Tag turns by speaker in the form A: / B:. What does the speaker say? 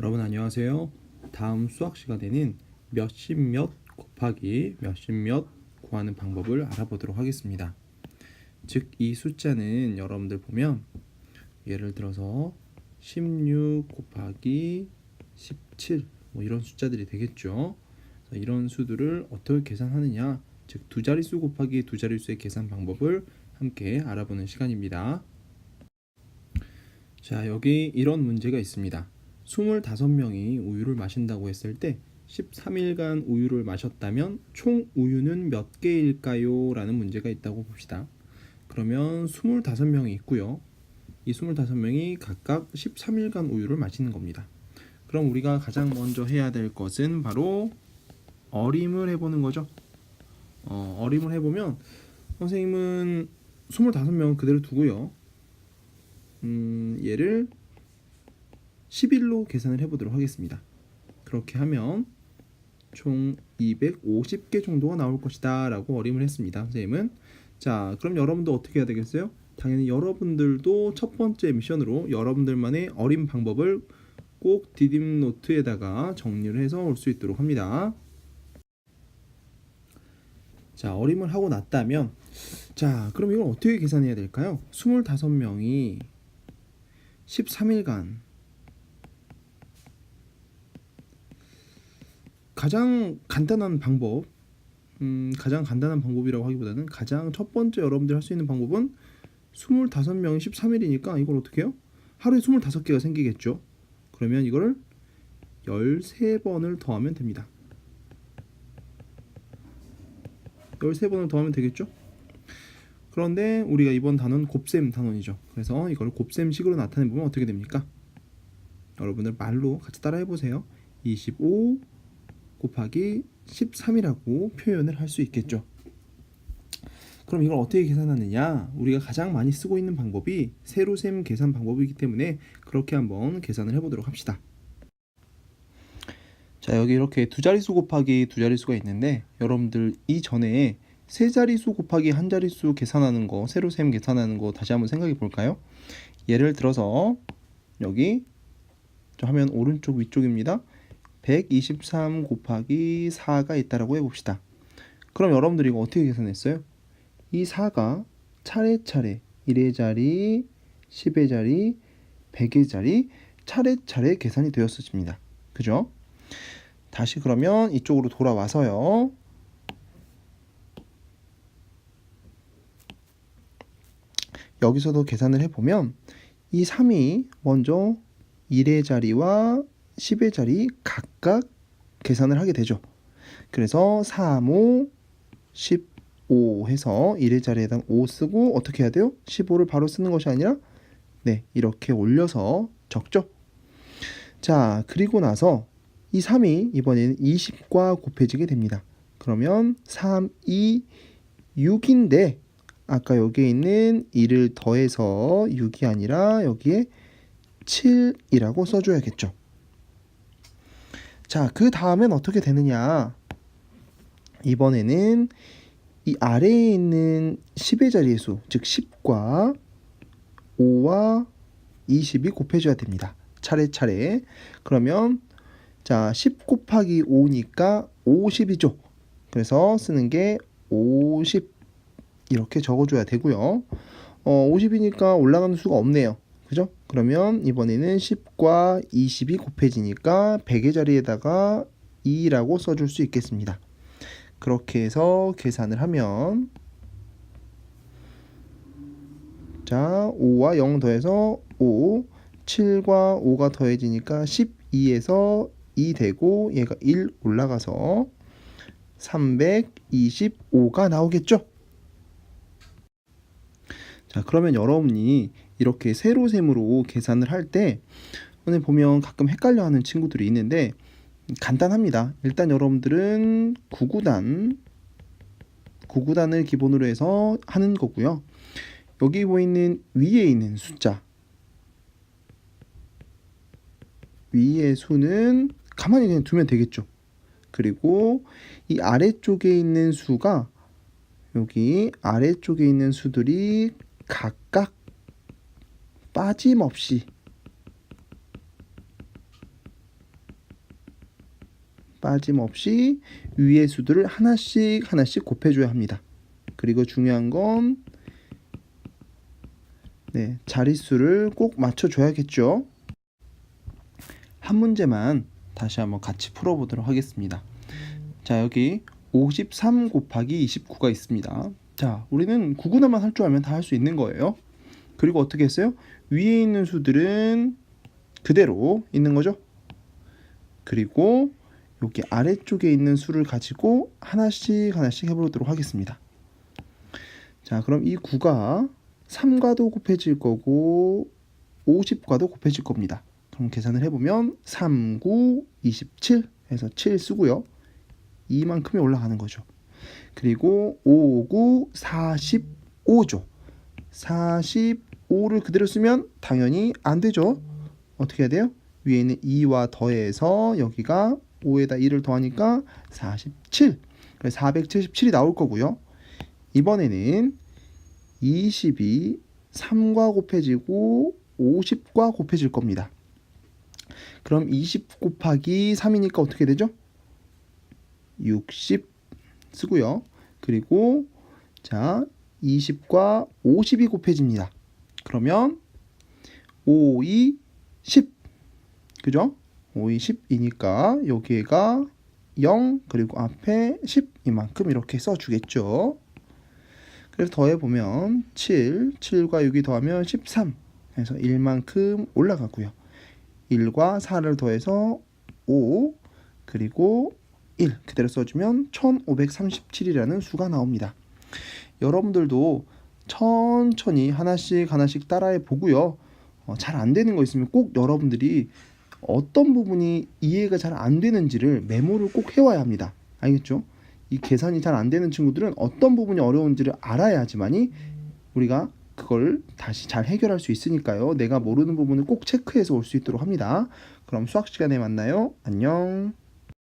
A: 여러분 안녕하세요. 다음 수학 시간에는 몇십 몇 곱하기 몇십 몇 구하는 방법을 알아보도록 하겠습니다. 즉, 이 숫자는 여러분들 보면 예를 들어서 16 곱하기 17 이런 숫자들이 되겠죠. 이런 수들을 어떻게 계산하느냐, 즉 두 자릿수 곱하기 두 자릿수의 계산 방법을 함께 알아보는 시간입니다. 자, 여기 이런 문제가 있습니다. 25명이 우유를 마신다고 했을 때 13일간 우유를 마셨다면 총 우유는 몇 개일까요? 라는 문제가 있다고 봅시다. 그러면 25명이 있고요. 이 25명이 각각 13일간 우유를 마시는 겁니다. 그럼 우리가 가장 먼저 해야 될 것은 바로 어림을 해보는 거죠. 어림을 해보면 선생님은 25명은 그대로 두고요. 얘를 11로 계산을 해보도록 하겠습니다. 그렇게 하면 총 250개 정도가 나올 것이다 라고 어림을 했습니다. 선생님은. 자, 그럼 여러분도 어떻게 해야 되겠어요? 당연히 여러분들도 첫 번째 미션으로 여러분들만의 어림 방법을 꼭 디딤 노트에다가 정리를 해서 올 수 있도록 합니다. 자, 어림을 하고 났다면, 자, 그럼 이걸 어떻게 계산해야 될까요? 25명이 13일간 가장 간단한 방법이라고 하기보다는 가장 첫 번째 여러분들 할 수 있는 방법은 25명이 13일이니까 이걸 어떻게 해요? 하루에 25개가 생기겠죠. 그러면 이거를 13번을 더하면 됩니다. 13번을 더하면 되겠죠. 그런데 우리가 이번 단어는 곱셈 단원이죠. 그래서 이걸 곱셈식으로 나타내보면 어떻게 됩니까? 여러분들 말로 같이 따라 해보세요. 25 곱하기 13이라고 표현을 할 수 있겠죠. 그럼 이걸 어떻게 계산하느냐? 우리가 가장 많이 쓰고 있는 방법이 세로셈 계산 방법이기 때문에 그렇게 한번 계산을 해보도록 합시다. 자, 여기 이렇게 두 자릿수 곱하기 두 자릿수가 있는데 여러분들 이전에 세 자릿수 곱하기 한 자릿수 계산하는 거, 세로셈 계산하는 거 다시 한번 생각해 볼까요? 예를 들어서 여기 저 화면 오른쪽 위쪽입니다. 123 곱하기 4가 있다라고 해봅시다. 그럼 여러분들이 이거 어떻게 계산했어요? 이 4가 차례차례 1의 자리, 10의 자리, 100의 자리 차례차례 계산이 되었습니다. 그죠? 다시 그러면 이쪽으로 돌아와서요. 여기서도 계산을 해보면 이 3이 먼저 1의 자리와 10의 자리 각각 계산을 하게 되죠. 그래서 3, 5, 15 해서 1의 자리에다 5 쓰고 어떻게 해야 돼요? 15를 바로 쓰는 것이 아니라 이렇게 올려서 적죠. 자, 그리고 나서 이 3이 이번에는 20과 곱해지게 됩니다. 그러면 3, 2, 6인데 아까 여기에 있는 1을 더해서 6이 아니라 여기에 7이라고 써줘야겠죠. 자, 그 다음엔 어떻게 되느냐? 이번에는 이 아래에 있는 10의 자리의 수, 즉 10과 5와 20이 곱해져야 됩니다. 차례차례. 그러면 자, 10 곱하기 5니까 50이죠. 그래서 쓰는 게 50 이렇게 적어줘야 되고요. 50이니까 올라가는 수가 없네요. 그죠? 그러면 이번에는 10과 20이 곱해지니까 100의 자리에다가 2라고 써줄 수 있겠습니다. 그렇게 해서 계산을 하면 자, 5와 0 더해서 5, 7과 5가 더해지니까 12에서 2 되고 얘가 1 올라가서 325가 나오겠죠? 자, 그러면 여러분이 이렇게 세로셈으로 계산을 할 때 오늘 보면 가끔 헷갈려하는 친구들이 있는데 간단합니다. 일단 여러분들은 9구단을 기본으로 해서 하는 거고요. 여기 보이는 위에 있는 숫자, 위의 수는 가만히 그냥 두면 되겠죠. 그리고 이 아래쪽에 있는 수가 여기 아래쪽에 있는 수들이 각각 빠짐없이 빠짐없이 위의 수들을 하나씩 하나씩 곱해줘야 합니다. 그리고 중요한 건 자릿수를 꼭 맞춰줘야겠죠. 한 문제만 다시 한번 같이 풀어보도록 하겠습니다. 자, 여기 53 곱하기 29가 있습니다. 자, 우리는 구분할만 할 줄 알면 다 할 수 있는 거예요. 그리고 어떻게 했어요? 위에 있는 수들은 그대로 있는 거죠. 그리고 여기 아래쪽에 있는 수를 가지고 하나씩 하나씩 해보도록 하겠습니다. 자, 그럼 이 9가 3과도 곱해질 거고 50과도 곱해질 겁니다. 그럼 계산을 해보면 3, 9, 27 해서 7 쓰고요. 이만큼이 올라가는 거죠. 그리고 5, 9, 45죠. 45를 그대로 쓰면 당연히 안 되죠. 어떻게 해야 돼요? 위에 있는 2와 더해서 여기가 5에다 2를 더하니까 47. 그래서 477이 나올 거고요. 이번에는 20이 3과 곱해지고 50과 곱해질 겁니다. 그럼 20 곱하기 3이니까 어떻게 되죠? 60 쓰고요. 그리고 자, 20과 50이 곱해집니다. 그러면 5, 2, 10. 그죠? 5, 2, 10이니까 여기가 0 그리고 앞에 10 이만큼 이렇게 써주겠죠. 그래서 더해보면 7, 7과 6이 더하면 13 해서 1만큼 올라가고요. 1과 4를 더해서 5 그리고 1 그대로 써주면 1537이라는 수가 나옵니다. 여러분들도 천천히 하나씩 하나씩 따라해 보고요. 잘 안 되는 거 있으면 꼭 여러분들이 어떤 부분이 이해가 잘 안 되는지를 메모를 꼭 해와야 합니다. 알겠죠? 이 계산이 잘 안 되는 친구들은 어떤 부분이 어려운지를 알아야지만이 우리가 그걸 다시 잘 해결할 수 있으니까요. 내가 모르는 부분을 꼭 체크해서 올 수 있도록 합니다. 그럼 수학 시간에 만나요. 안녕.